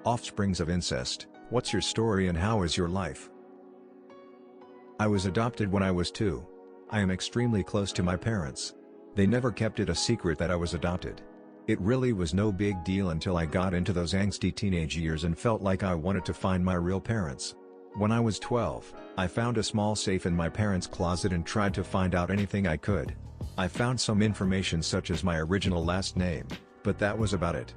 Offsprings of incest, what's your story and how is your life? I was adopted when I was 2. I am extremely close to my parents. They never kept it a secret that I was adopted. It really was no big deal until I got into those angsty teenage years and felt like I wanted to find my real parents. When I was 12, I found a small safe in my parents' closet and tried to find out anything I could. I found some information such as my original last name, but that was about it.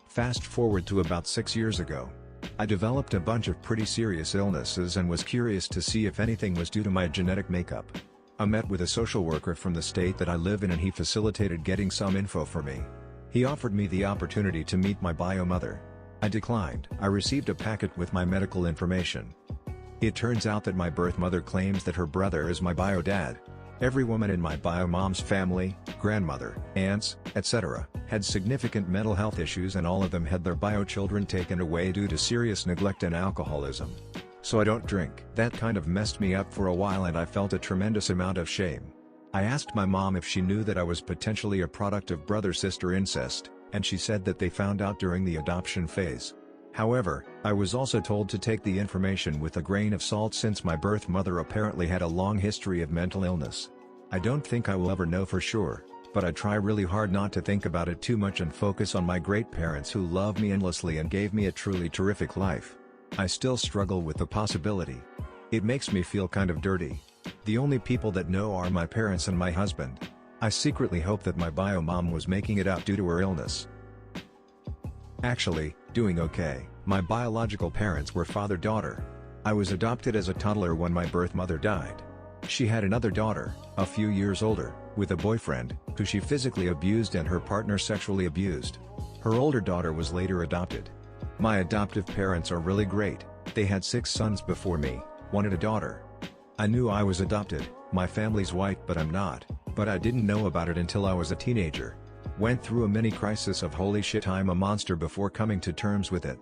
Fast forward to about 6 years ago. I developed a bunch of pretty serious illnesses and was curious to see if anything was due to my genetic makeup. I met with a social worker from the state that I live in and he facilitated getting some info for me. He offered me the opportunity to meet my bio mother. I declined. I received a packet with my medical information. It turns out that my birth mother claims that her brother is my bio dad. Every woman in my bio mom's family, grandmother, aunts, etc., had significant mental health issues and all of them had their bio children taken away due to serious neglect and alcoholism. So I don't drink. That kind of messed me up for a while and I felt a tremendous amount of shame. I asked my mom if she knew that I was potentially a product of brother-sister incest, and she said that they found out during the adoption phase. However, I was also told to take the information with a grain of salt since my birth mother apparently had a long history of mental illness. I don't think I will ever know for sure, but I try really hard not to think about it too much and focus on my great parents who loved me endlessly and gave me a truly terrific life. I still struggle with the possibility. It makes me feel kind of dirty. The only people that know are my parents and my husband. I secretly hope that my bio mom was making it out due to her illness. Actually, doing okay. My biological parents were father-daughter. I was adopted as a toddler when my birth mother died. She had another daughter, a few years older, with a boyfriend, who she physically abused and her partner sexually abused. Her older daughter was later adopted. My adoptive parents are really great. They had 6 sons before me, wanted a daughter. I knew I was adopted, my family's white but I'm not, but I didn't know about it until I was a teenager. Went through a mini crisis of holy shit I'm a monster before coming to terms with it.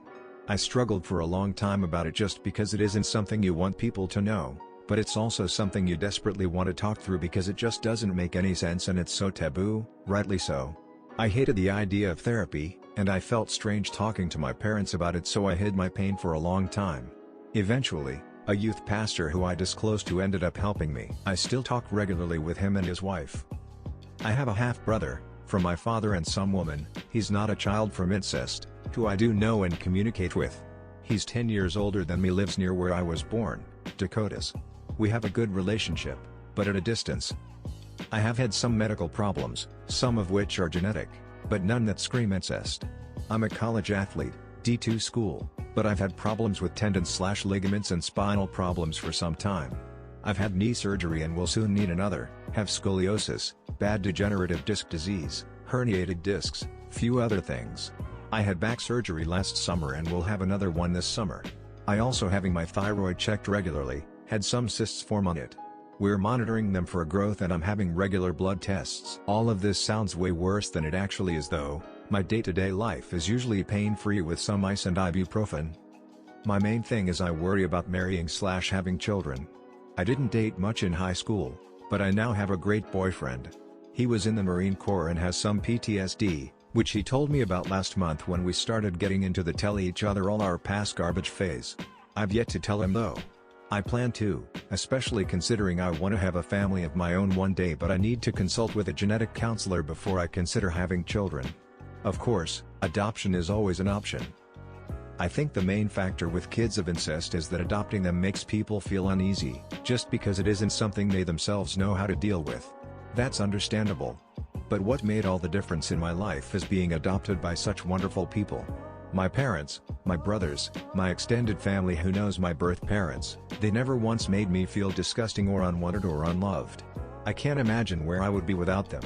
I struggled for a long time about it just because it isn't something you want people to know, but it's also something you desperately want to talk through because it just doesn't make any sense and it's so taboo, rightly so. I hated the idea of therapy, and I felt strange talking to my parents about it so I hid my pain for a long time. Eventually, a youth pastor who I disclosed to ended up helping me. I still talk regularly with him and his wife. I have a half-brother, from my father and some woman. He's not a child from incest, who I do know and communicate with. He's 10 years older than me, lives near where I was born, Dakotas. We have a good relationship, but at a distance. I have had some medical problems, some of which are genetic, but none that scream incest. I'm a college athlete, D2 school, but I've had problems with tendons/ligaments and spinal problems for some time. I've had knee surgery and will soon need another, have scoliosis, bad degenerative disc disease, herniated discs, few other things. I had back surgery last summer and will have another one this summer. I also having my thyroid checked regularly, had some cysts form on it. We're monitoring them for growth and I'm having regular blood tests. All of this sounds way worse than it actually is though. My day-to-day life is usually pain-free with some ice and ibuprofen. My main thing is I worry about marrying/having children. I didn't date much in high school, but I now have a great boyfriend. He was in the Marine Corps and has some PTSD, which he told me about last month when we started getting into the tell each other all our past garbage phase. I've yet to tell him though. I plan to, especially considering I want to have a family of my own one day, but I need to consult with a genetic counselor before I consider having children. Of course, adoption is always an option. I think the main factor with kids of incest is that adopting them makes people feel uneasy, just because it isn't something they themselves know how to deal with. That's understandable. But what made all the difference in my life is being adopted by such wonderful people. My parents, my brothers, my extended family who knows my birth parents, they never once made me feel disgusting or unwanted or unloved. I can't imagine where I would be without them.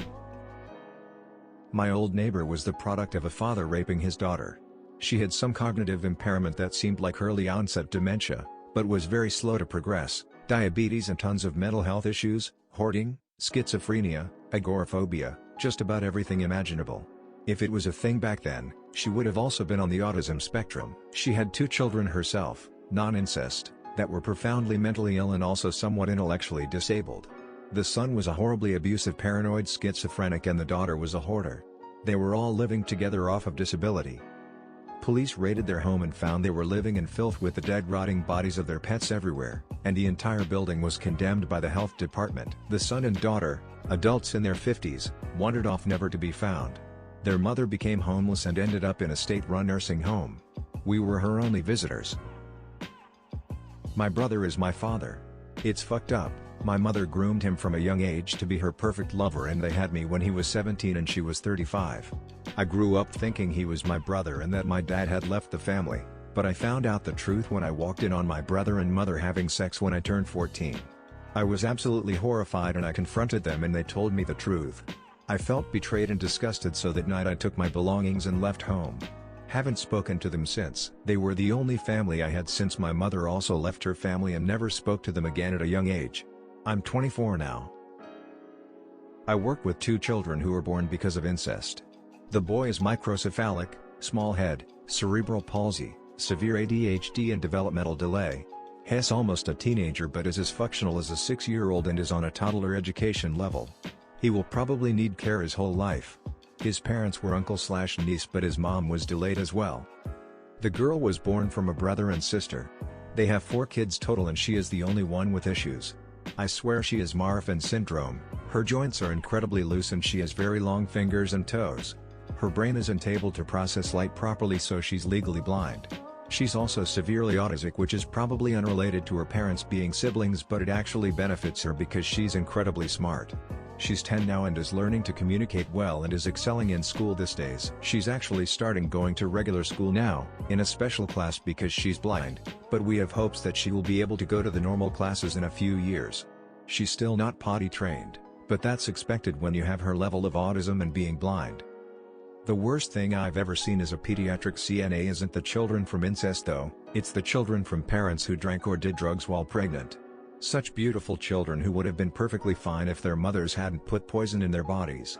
My old neighbor was the product of a father raping his daughter. She had some cognitive impairment that seemed like early onset dementia, but was very slow to progress, diabetes and tons of mental health issues, hoarding, schizophrenia, agoraphobia, just about everything imaginable. If it was a thing back then, she would have also been on the autism spectrum. She had 2 children herself, non-incest, that were profoundly mentally ill and also somewhat intellectually disabled. The son was a horribly abusive paranoid schizophrenic and the daughter was a hoarder. They were all living together off of disability. Police raided their home and found they were living in filth with the dead rotting bodies of their pets everywhere, and the entire building was condemned by the health department. The son and daughter, adults in their 50s, wandered off never to be found. Their mother became homeless and ended up in a state-run nursing home. We were her only visitors. My brother is my father. It's fucked up. My mother groomed him from a young age to be her perfect lover, and they had me when he was 17 and she was 35. I grew up thinking he was my brother and that my dad had left the family, but I found out the truth when I walked in on my brother and mother having sex when I turned 14. I was absolutely horrified and I confronted them and they told me the truth. I felt betrayed and disgusted, so that night I took my belongings and left home. Haven't spoken to them since. They were the only family I had since my mother also left her family and never spoke to them again at a young age. I'm 24 now. I work with 2 children who were born because of incest. The boy is microcephalic, small head, cerebral palsy, severe ADHD and developmental delay. He's almost a teenager but is as functional as a 6-year-old and is on a toddler education level. He will probably need care his whole life. His parents were uncle/niece, but his mom was delayed as well. The girl was born from a brother and sister. They have 4 kids total and she is the only one with issues. I swear she has Marfan syndrome. Her joints are incredibly loose and she has very long fingers and toes. Her brain isn't able to process light properly, so she's legally blind. She's also severely autistic, which is probably unrelated to her parents being siblings, but it actually benefits her because she's incredibly smart. She's 10 now and is learning to communicate well and is excelling in school these days. She's actually starting going to regular school now, in a special class because she's blind, but we have hopes that she will be able to go to the normal classes in a few years. She's still not potty trained, but that's expected when you have her level of autism and being blind. The worst thing I've ever seen as a pediatric CNA isn't the children from incest though, it's the children from parents who drank or did drugs while pregnant. Such beautiful children who would have been perfectly fine if their mothers hadn't put poison in their bodies.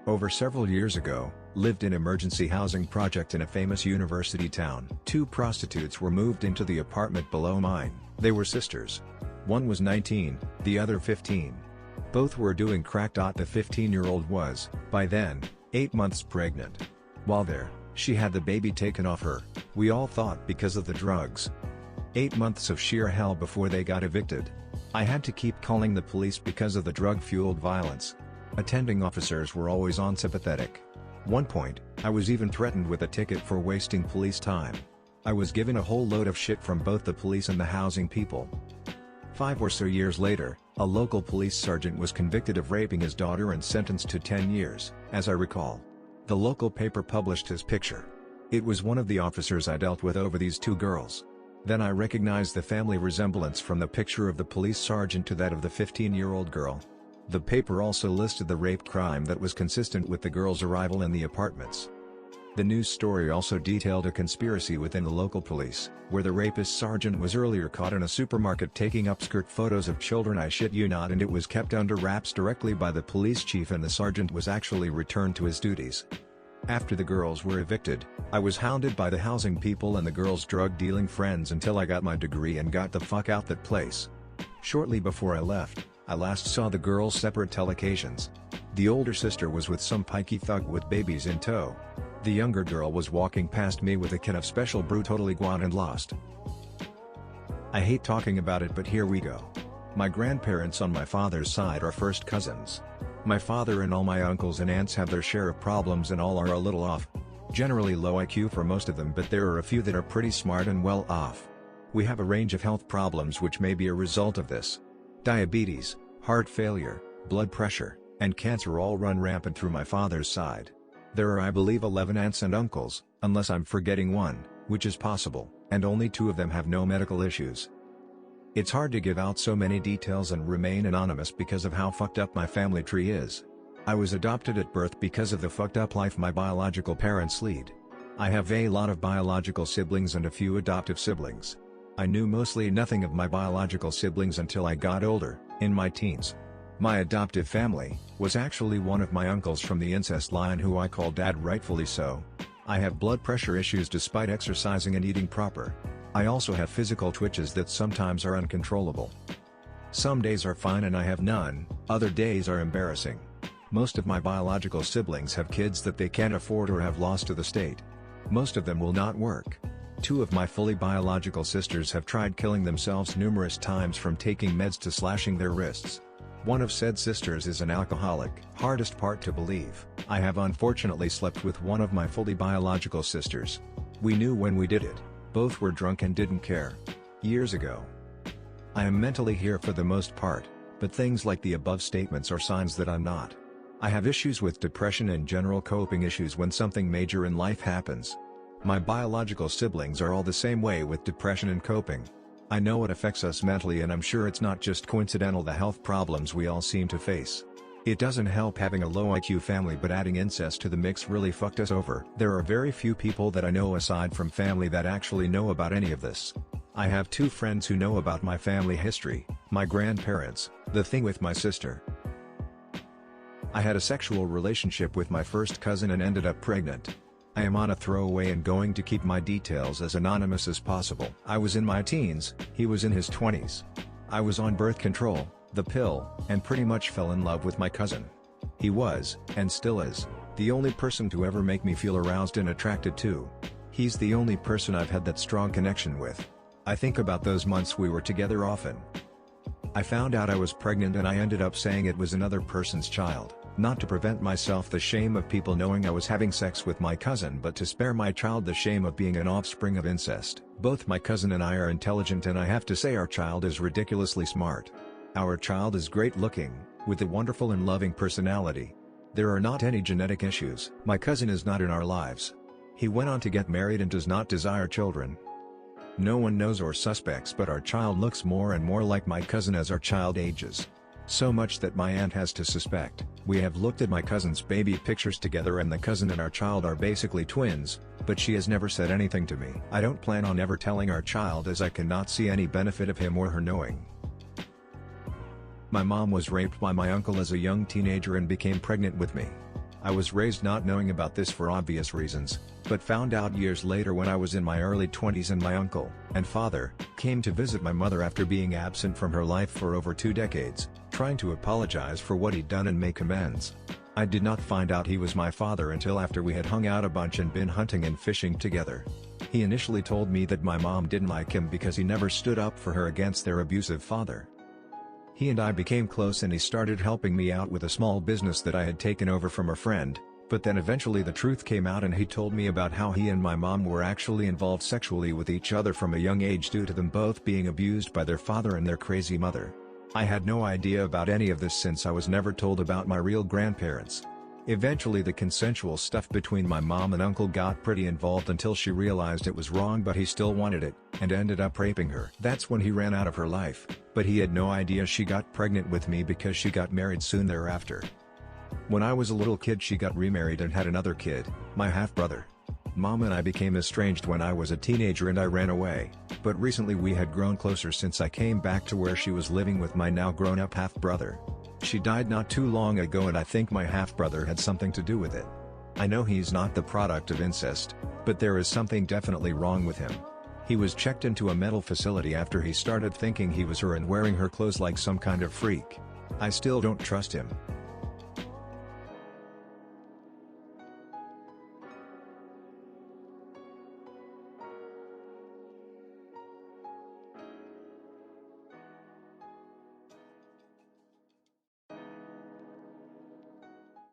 Over several years ago, lived in emergency housing project in a famous university town. 2 prostitutes were moved into the apartment below mine. They were sisters. One was 19, the other 15. Both were doing crack. The 15-year-old was, by then, 8 months pregnant. While there, she had the baby taken off her, we all thought because of the drugs. 8 months of sheer hell before they got evicted. I had to keep calling the police because of the drug-fueled violence. Attending officers were always unsympathetic. One point, I was even threatened with a ticket for wasting police time. I was given a whole load of shit from both the police and the housing people. 5 or so years later, a local police sergeant was convicted of raping his daughter and sentenced to 10 years, as I recall. The local paper published his picture. It was one of the officers I dealt with over these 2 girls. Then I recognized the family resemblance from the picture of the police sergeant to that of the 15-year-old girl. The paper also listed the rape crime that was consistent with the girl's arrival in the apartments. The news story also detailed a conspiracy within the local police, where the rapist sergeant was earlier caught in a supermarket taking upskirt photos of children. I shit you not, and it was kept under wraps directly by the police chief, and the sergeant was actually returned to his duties. After the girls were evicted, I was hounded by the housing people and the girls' drug-dealing friends until I got my degree and got the fuck out that place. Shortly before I left, I last saw the girls separate occasions. The older sister was with some pikey thug with babies in tow. The younger girl was walking past me with a can of special brew, totally gone and lost. I hate talking about it, but here we go. My grandparents on my father's side are first cousins. My father and all my uncles and aunts have their share of problems and all are a little off. Generally low IQ for most of them, but there are a few that are pretty smart and well off. We have a range of health problems which may be a result of this. Diabetes, heart failure, blood pressure, and cancer all run rampant through my father's side. There are, I believe, 11 aunts and uncles, unless I'm forgetting one, which is possible, and only 2 of them have no medical issues. It's hard to give out so many details and remain anonymous because of how fucked up my family tree is. I was adopted at birth because of the fucked up life my biological parents lead. I have a lot of biological siblings and a few adoptive siblings. I knew mostly nothing of my biological siblings until I got older, in my teens. My adoptive family was actually one of my uncles from the incest line who I call dad, rightfully so. I have blood pressure issues despite exercising and eating proper. I also have physical twitches that sometimes are uncontrollable. Some days are fine and I have none, other days are embarrassing. Most of my biological siblings have kids that they can't afford or have lost to the state. Most of them will not work. Two of my fully biological sisters have tried killing themselves numerous times, from taking meds to slashing their wrists. One of said sisters is an alcoholic. Hardest part to believe, I have unfortunately slept with one of my fully biological sisters. We knew when we did it. Both were drunk and didn't care. Years ago. I am mentally here for the most part, but things like the above statements are signs that I'm not. I have issues with depression and general coping issues when something major in life happens. My biological siblings are all the same way with depression and coping. I know it affects us mentally, and I'm sure it's not just coincidental the health problems we all seem to face. It doesn't help having a low IQ family, but adding incest to the mix really fucked us over. There are very few people that I know aside from family that actually know about any of this. I have two friends who know about my family history, my grandparents, the thing with my sister. I had a sexual relationship with my first cousin and ended up pregnant. I am on a throwaway and going to keep my details as anonymous as possible. I was in my teens, he was in his 20s. I was on birth control, the pill, and pretty much fell in love with my cousin. He was, and still is, the only person to ever make me feel aroused and attracted to. He's the only person I've had that strong connection with. I think about those months we were together often. I found out I was pregnant and I ended up saying it was another person's child. Not to prevent myself the shame of people knowing I was having sex with my cousin, but to spare my child the shame of being an offspring of incest. Both my cousin and I are intelligent, and I have to say our child is ridiculously smart. Our child is great looking, with a wonderful and loving personality. There are not any genetic issues. My cousin is not in our lives. He went on to get married and does not desire children. No one knows or suspects, but our child looks more and more like my cousin as our child ages. So much that my aunt has to suspect. We have looked at my cousin's baby pictures together, and the cousin and our child are basically twins, but she has never said anything to me. I don't plan on ever telling our child, as I cannot see any benefit of him or her knowing. My mom was raped by my uncle as a young teenager and became pregnant with me. I was raised not knowing about this for obvious reasons, but found out years later when I was in my early 20s, and my uncle and father came to visit my mother after being absent from her life for over 2 decades, trying to apologize for what he'd done and make amends. I did not find out he was my father until after we had hung out a bunch and been hunting and fishing together. He initially told me that my mom didn't like him because he never stood up for her against their abusive father. He and I became close, and he started helping me out with a small business that I had taken over from a friend, but then eventually the truth came out and he told me about how he and my mom were actually involved sexually with each other from a young age due to them both being abused by their father and their crazy mother. I had no idea about any of this since I was never told about my real grandparents. Eventually the consensual stuff between my mom and uncle got pretty involved until she realized it was wrong, but he still wanted it, and ended up raping her. That's when he ran out of her life, but he had no idea she got pregnant with me because she got married soon thereafter. When I was a little kid she got remarried and had another kid, my half-brother. Mom and I became estranged when I was a teenager and I ran away, but recently we had grown closer since I came back to where she was living with my now grown-up half-brother. She died not too long ago, and I think my half-brother had something to do with it. I know he's not the product of incest, but there is something definitely wrong with him. He was checked into a mental facility after he started thinking he was her and wearing her clothes like some kind of freak. I still don't trust him.